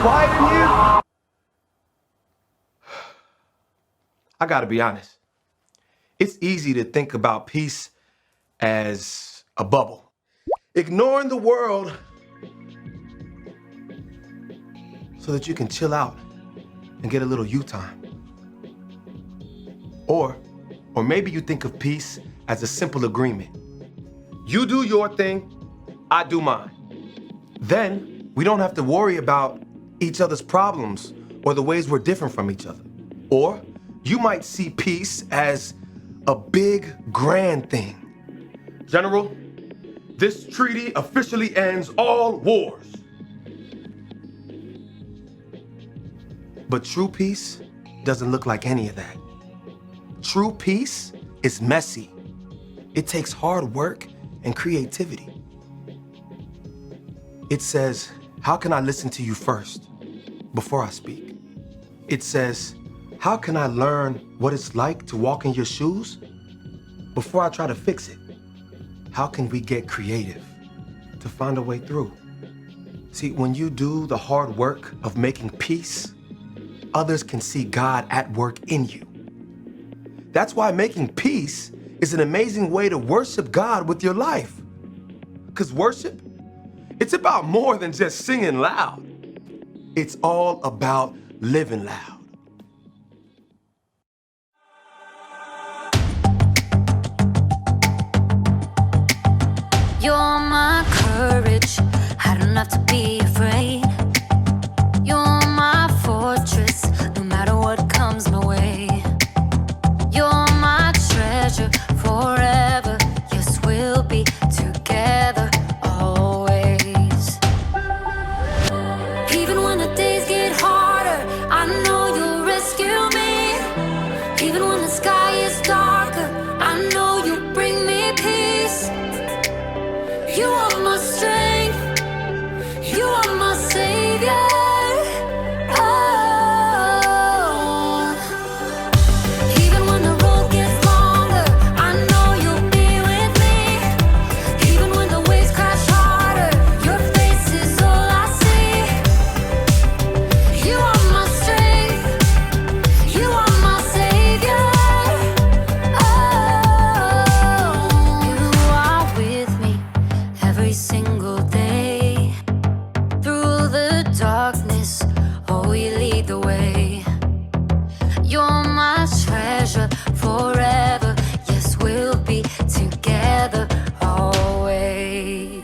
quiet in here? I gotta be honest. It's easy to think about peace as a bubble. Ignoring the world so that you can chill out and get a little you time. Or maybe you think of peace as a simple agreement. You do your thing, I do mine. Then we don't have to worry about each other's problems or the ways we're different from each other. Or you might see peace as a big, grand thing. General, this treaty officially ends all wars. But true peace doesn't look like any of that. True peace is messy. It takes hard work and creativity. It says, how can I listen to you first before I speak? It says, how can I learn what it's like to walk in your shoes before I try to fix it? How can we get creative to find a way through? See, when you do the hard work of making peace, others can see God at work in you. That's why making peace is an amazing way to worship God with your life. Because worship, it's about more than just singing loud. It's all about living loud. You're my courage, I don't have to be afraid. You're my fortress, no matter what comes my way. You're my treasure forever, yes, we'll be together always. Even when the days get harder, I know you'll rescue me. Even when the sky is darker, I know you'll bring me peace. You are my strength, you are my savior. Oh. Even when the road gets longer, I know you'll be with me. Even when the waves crash harder, your face is all I see. You are my strength, you are my savior. Oh. You are with me every single day. Through the darkness, oh, you lead the way. You're my treasure forever, yes, we'll be together always.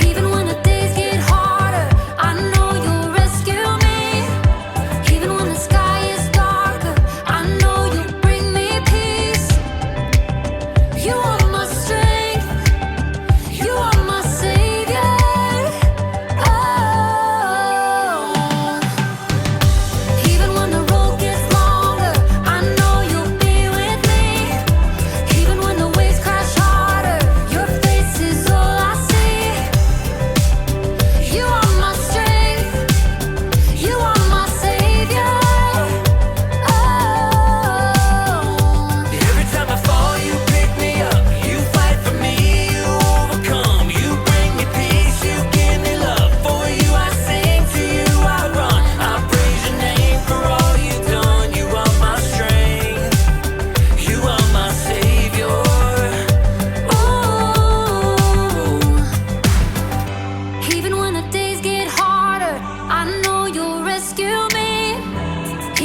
Even when the days get harder, I know you'll rescue me. Even when the sky is darker, I know you'll bring me peace. You are my strength, you are my savior. Oh. Even when the road gets longer, I know you'll be with me. Even when the waves crash harder, your face is all I see. You are my strength, you are my savior. Oh. Every time I fall, you pick me up. You fight for me, you overcome. You bring me peace, you give me love. For you I sing, to you I run. I praise your name for all you've done. You are my strength, you are my savior. Ooh. Even when the days get harder, I know you'll rescue me.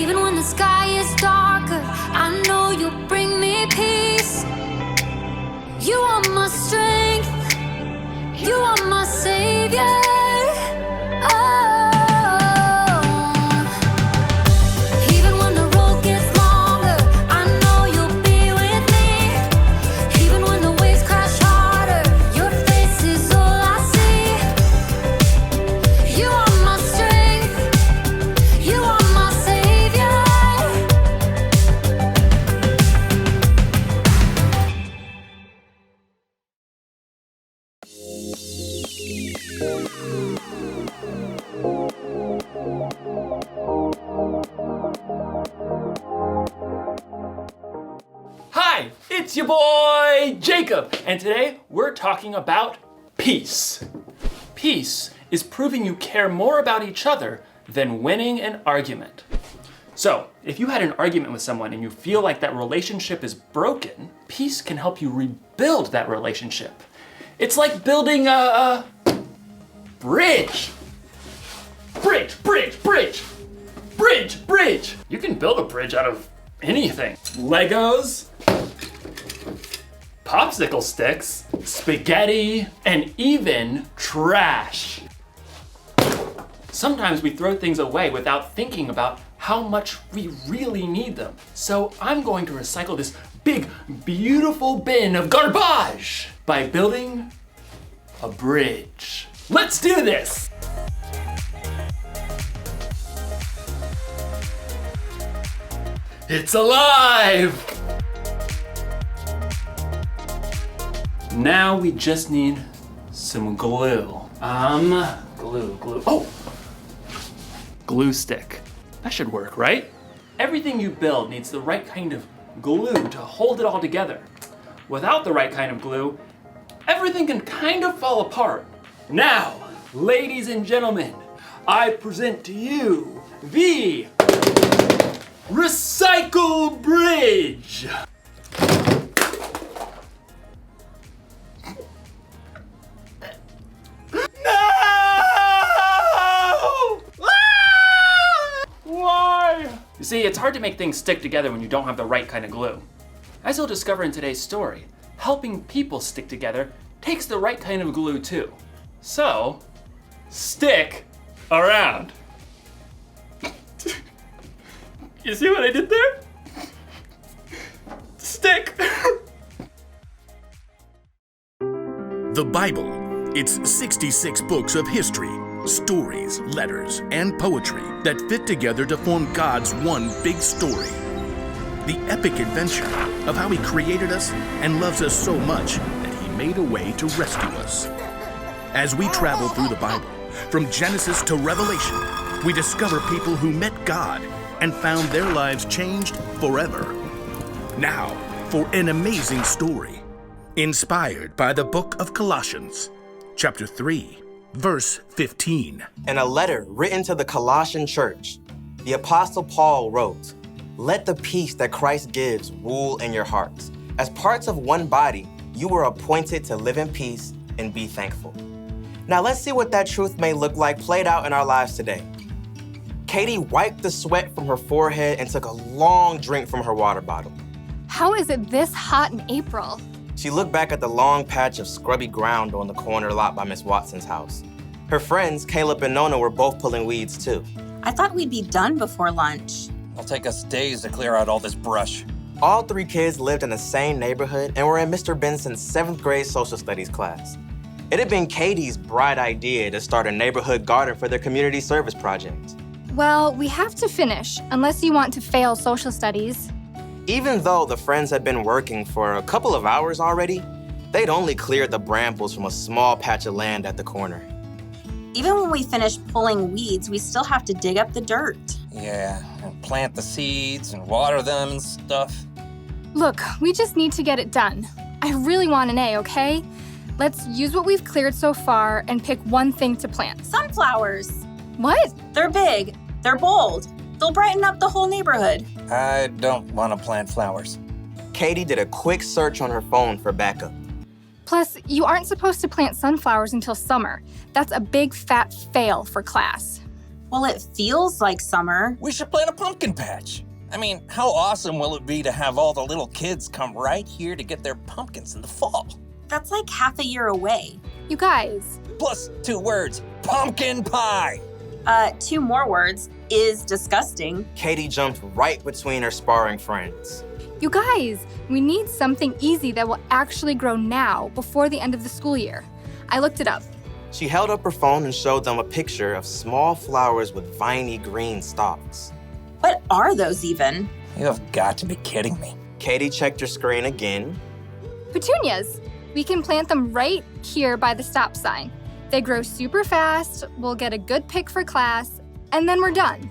Even when the sky is darker, I know you'll bring me peace. You are my strength, you are my savior. Oh. Even when the road gets longer, I know you'll be with me. Even when the waves crash harder, your face is all I see. You are my strength, you are my savior. Hi, it's your boy Jacob, and today we're talking about peace. Peace is proving you care more about each other than winning an argument. So, if you had an argument with someone and you feel like that relationship is broken, peace can help you rebuild that relationship. It's like building a bridge. Bridge, bridge, bridge. Bridge, bridge. You can build a bridge out of anything. Legos, popsicle sticks, spaghetti, and even trash. Sometimes we throw things away without thinking about how much we really need them. So I'm going to recycle this big, beautiful bin of garbage by building a bridge. Let's do this! It's alive! Now we just need some glue. Glue. Oh! Glue stick. That should work, right? Everything you build needs the right kind of glue to hold it all together. Without the right kind of glue, everything can kind of fall apart. Now, ladies and gentlemen, I present to you the Recycle Bridge! You see, it's hard to make things stick together when you don't have the right kind of glue. As you'll discover in today's story, helping people stick together takes the right kind of glue too. So, stick around. You see what I did there? Stick. The Bible. It's 66 books of history, stories, letters, and poetry that fit together to form God's one big story. The epic adventure of how He created us and loves us so much that He made a way to rescue us. As we travel through the Bible, from Genesis to Revelation, we discover people who met God and found their lives changed forever. Now, for an amazing story, inspired by the book of Colossians, chapter 3. Verse 15. In a letter written to the Colossian church, the Apostle Paul wrote, "Let the peace that Christ gives rule in your hearts. As parts of one body, you were appointed to live in peace and be thankful." Now let's see what that truth may look like played out in our lives today. Katie wiped the sweat from her forehead and took a long drink from her water bottle. How is it this hot in April? She looked back at the long patch of scrubby ground on the corner lot by Miss Watson's house. Her friends, Caleb and Nona, were both pulling weeds too. I thought we'd be done before lunch. It'll take us days to clear out all this brush. All three kids lived in the same neighborhood and were in Mr. Benson's 7th grade social studies class. It had been Katie's bright idea to start a neighborhood garden for their community service project. Well, we have to finish, unless you want to fail social studies. Even though the friends had been working for a couple of hours already, they'd only cleared the brambles from a small patch of land at the corner. Even when we finish pulling weeds, we still have to dig up the dirt. Yeah, and plant the seeds and water them and stuff. Look, we just need to get it done. I really want an A, okay? Let's use what we've cleared so far and pick one thing to plant. Sunflowers. What? They're big. They're bold. They'll brighten up the whole neighborhood. I don't want to plant flowers. Katie did a quick search on her phone for backup. Plus, you aren't supposed to plant sunflowers until summer. That's a big fat fail for class. Well, it feels like summer. We should plant a pumpkin patch. I mean, how awesome will it be to have all the little kids come right here to get their pumpkins in the fall? That's like half a year away. You guys. Plus 2 words, pumpkin pie. 2 more words, is disgusting. Katie jumped right between her sparring friends. You guys, we need something easy that will actually grow now before the end of the school year. I looked it up. She held up her phone and showed them a picture of small flowers with viney green stalks. What are those even? You have got to be kidding me. Katie checked her screen again. Petunias. We can plant them right here by the stop sign. They grow super fast, we'll get a good pick for class, and then we're done.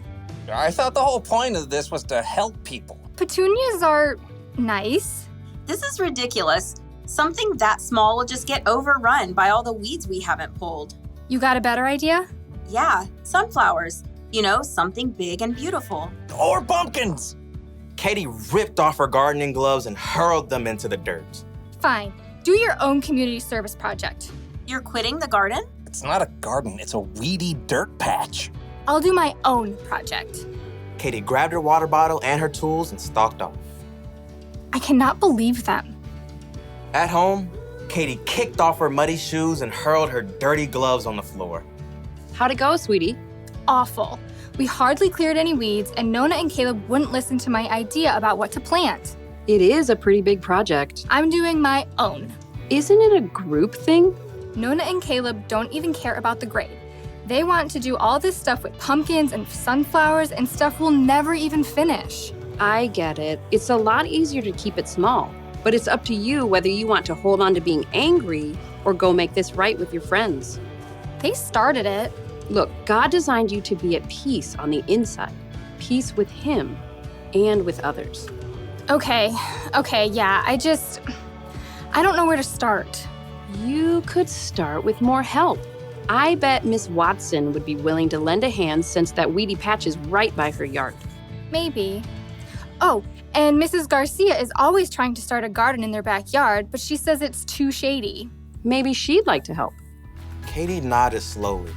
I thought the whole point of this was to help people. Petunias are nice. This is ridiculous. Something that small will just get overrun by all the weeds we haven't pulled. You got a better idea? Yeah, sunflowers. You know, something big and beautiful. Or pumpkins. Katie ripped off her gardening gloves and hurled them into the dirt. Fine. Do your own community service project. You're quitting the garden? It's not a garden, it's a weedy dirt patch. I'll do my own project. Katie grabbed her water bottle and her tools and stalked off. I cannot believe them. At home, Katie kicked off her muddy shoes and hurled her dirty gloves on the floor. How'd it go, sweetie? Awful. We hardly cleared any weeds, and Nona and Caleb wouldn't listen to my idea about what to plant. It is a pretty big project. I'm doing my own. Isn't it a group thing? Nona and Caleb don't even care about the grade. They want to do all this stuff with pumpkins and sunflowers and stuff we'll never even finish. I get it. It's a lot easier to keep it small, but it's up to you whether you want to hold on to being angry or go make this right with your friends. They started it. Look, God designed you to be at peace on the inside, peace with Him and with others. Okay, yeah, I don't know where to start. You could start with more help. I bet Miss Watson would be willing to lend a hand since that weedy patch is right by her yard. Maybe. Oh, and Mrs. Garcia is always trying to start a garden in their backyard, but she says it's too shady. Maybe she'd like to help. Katie nodded slowly.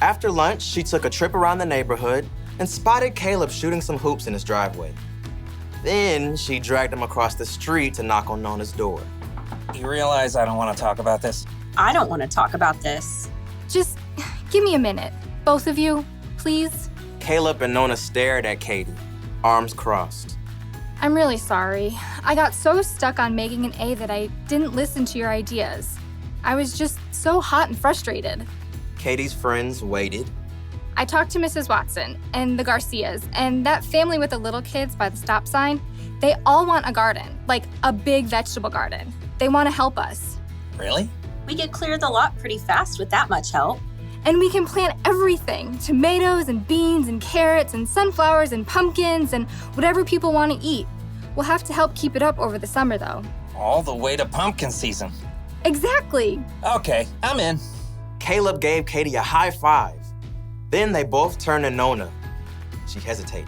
After lunch, she took a trip around the neighborhood and spotted Caleb shooting some hoops in his driveway. Then she dragged him across the street to knock on Nona's door. You realize I don't want to talk about this? I don't want to talk about this. Just give me a minute. Both of you, please. Caleb and Nona stared at Katie, arms crossed. I'm really sorry. I got so stuck on making an A that I didn't listen to your ideas. I was just so hot and frustrated. Katie's friends waited. I talked to Mrs. Watson and the Garcias and that family with the little kids by the stop sign. They all want a garden, like a big vegetable garden. They want to help us. Really? We could clear the lot pretty fast with that much help. And we can plant everything, tomatoes and beans and carrots and sunflowers and pumpkins and whatever people want to eat. We'll have to help keep it up over the summer though. All the way to pumpkin season. Exactly. Okay, I'm in. Caleb gave Katie a high five. Then they both turned to Nona. She hesitated.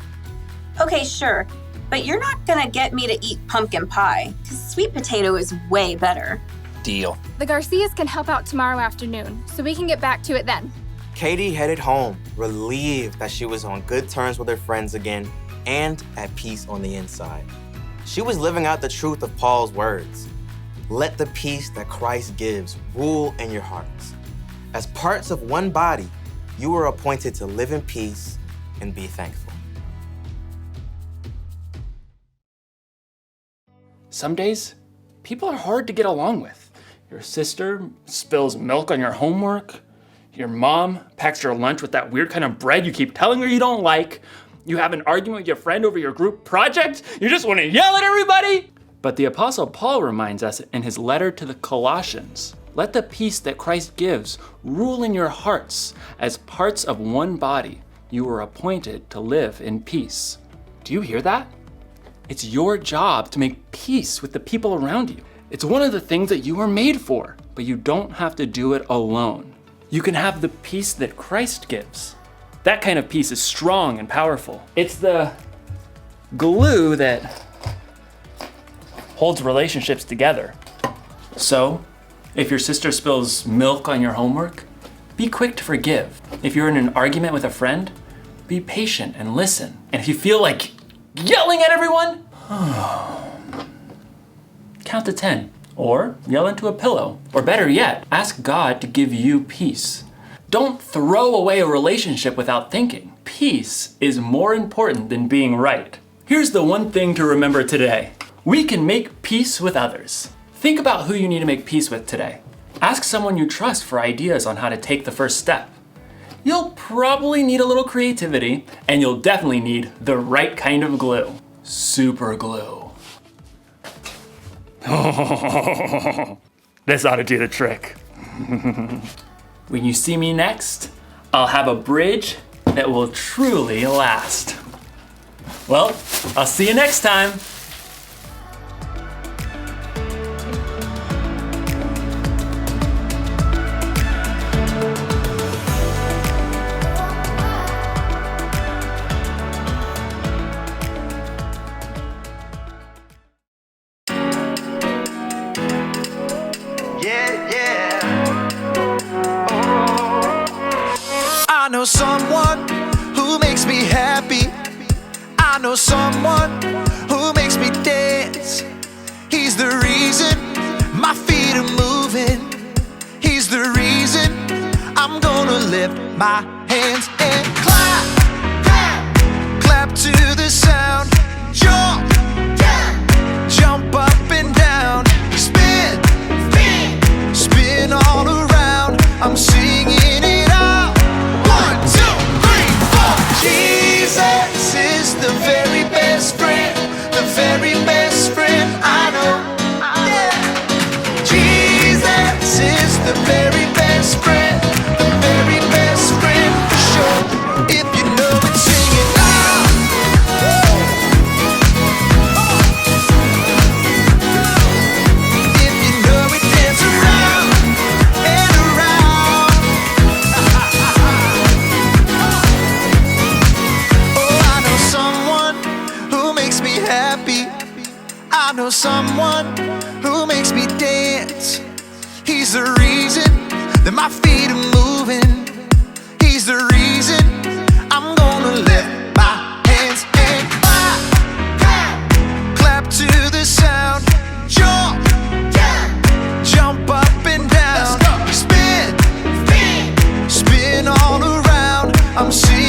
Okay, sure, but you're not gonna get me to eat pumpkin pie, because sweet potato is way better. Deal. The Garcias can help out tomorrow afternoon, so we can get back to it then. Katie headed home, relieved that she was on good terms with her friends again and at peace on the inside. She was living out the truth of Paul's words. Let the peace that Christ gives rule in your hearts. As parts of one body, you were appointed to live in peace and be thankful. Some days, people are hard to get along with. Your sister spills milk on your homework. Your mom packs your lunch with that weird kind of bread you keep telling her you don't like. You have an argument with your friend over your group project. You just want to yell at everybody. But the Apostle Paul reminds us in his letter to the Colossians, let the peace that Christ gives rule in your hearts. As parts of one body, you were appointed to live in peace. Do you hear that? It's your job to make peace with the people around you. It's one of the things that you were made for, but you don't have to do it alone. You can have the peace that Christ gives. That kind of peace is strong and powerful. It's the glue that holds relationships together. So, if your sister spills milk on your homework, be quick to forgive. If you're in an argument with a friend, be patient and listen. And if you feel like yelling at everyone, count to 10. Or yell into a pillow. Or better yet, ask God to give you peace. Don't throw away a relationship without thinking. Peace is more important than being right. Here's the one thing to remember today. We can make peace with others. Think about who you need to make peace with today. Ask someone you trust for ideas on how to take the first step. You'll probably need a little creativity, and you'll definitely need the right kind of glue. Super glue. This ought to do the trick. When you see me next, I'll have a bridge that will truly last. Well, I'll see you next time. someone who makes me happy. I know someone who makes me dance. He's the reason my feet are moving. He's the reason I'm gonna lift my hands and clap, clap to the sound. Jump, jump up and down. Spin, spin all around. I'm singing it out. 1, 2, 3, 4. Jesus is the very best friend, the very best friend I know. Jesus is the very best friend, the very best friend for sure. If you know it, sing it loud. If you know it, dance around and around. Oh, I know someone who makes me happy. I know someone who makes me dance. He's the reason that my feet are moving. He's the reason I'm gonna lift my hands and clap, clap to the sound. Jump, jump up and down. Spin, spin all around. I'm seeing